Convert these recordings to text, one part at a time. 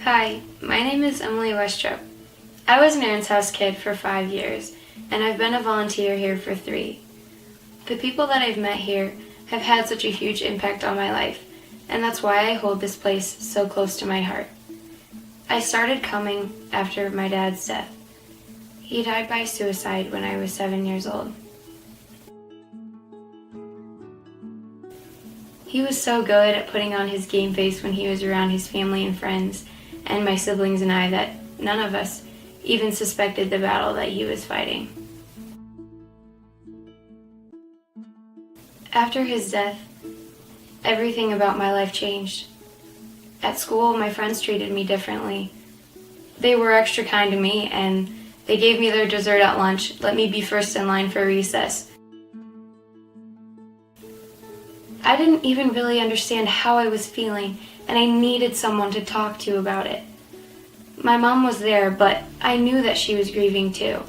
Hi, my name is Emily Westrup. I was an Erin's House kid for 5 years, and I've been a volunteer here for 3. The people that I've met here have had such a huge impact on my life, and that's why I hold this place so close to my heart. I started coming after my dad's death. He died by suicide when I was 7 years old. He was so good at putting on his game face when he was around his family and friends, and my siblings and I, that none of us even suspected the battle that he was fighting. After his death, everything about my life changed. At school, my friends treated me differently. They were extra kind to me, and they gave me their dessert at lunch, let me be first in line for recess. I didn't even really understand how I was feeling, and I needed someone to talk to about it. My mom was there, but I knew that she was grieving too,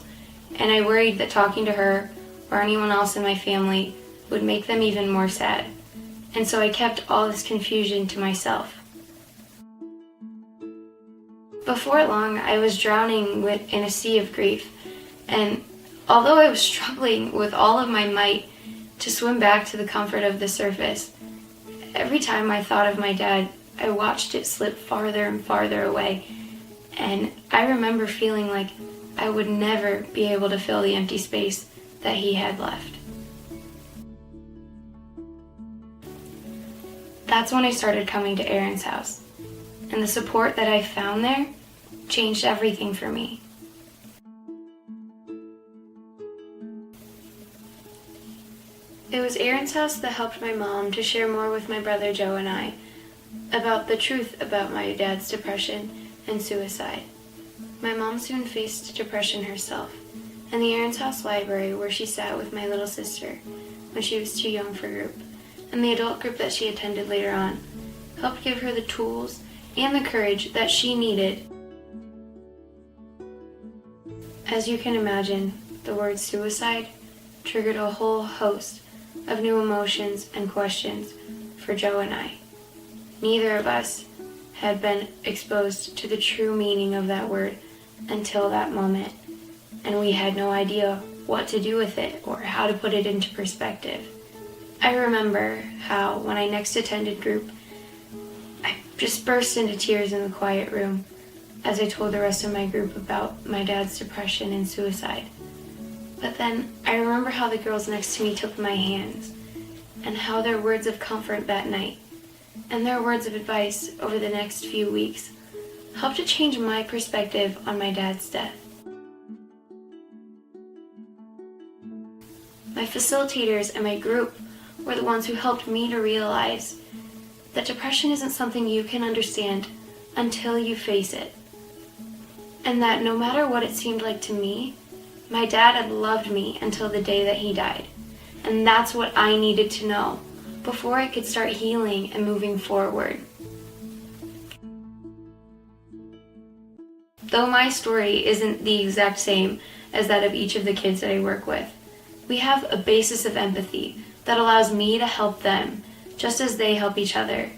and I worried that talking to her or anyone else in my family would make them even more sad, and so I kept all this confusion to myself. Before long, I was drowning in a sea of grief, and although I was struggling with all of my might to swim back to the comfort of the surface, every time I thought of my dad, I watched it slip farther and farther away, and I remember feeling like I would never be able to fill the empty space that he had left. That's when I started coming to Erin's house, and the support that I found there changed everything for me. It was Erin's house that helped my mom to share more with my brother Joe and I about the truth about my dad's depression and suicide. My mom soon faced depression herself, and the Erin's House library where she sat with my little sister when she was too young for group, and the adult group that she attended later on, helped give her the tools and the courage that she needed. As you can imagine, the word suicide triggered a whole host of new emotions and questions for Joe and I. Neither of us had been exposed to the true meaning of that word until that moment, and we had no idea what to do with it or how to put it into perspective. I remember how, when I next attended group, I just burst into tears in the quiet room as I told the rest of my group about my dad's depression and suicide. But then I remember how the girls next to me took my hands, and how their words of comfort that night and their words of advice over the next few weeks helped to change my perspective on my dad's death. My facilitators and my group were the ones who helped me to realize that depression isn't something you can understand until you face it, and that no matter what it seemed like to me, my dad had loved me until the day that he died, and that's what I needed to know before I could start healing and moving forward. Though my story isn't the exact same as that of each of the kids that I work with, we have a basis of empathy that allows me to help them just as they help each other.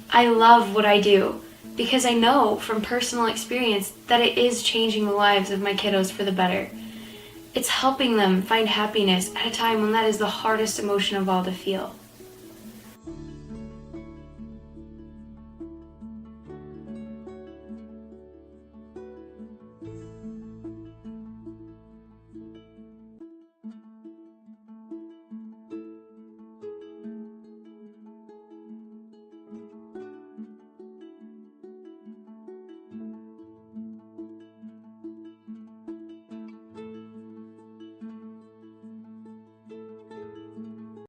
I love what I do because I know from personal experience that it is changing the lives of my kiddos for the better. It's helping them find happiness at a time when that is the hardest emotion of all to feel.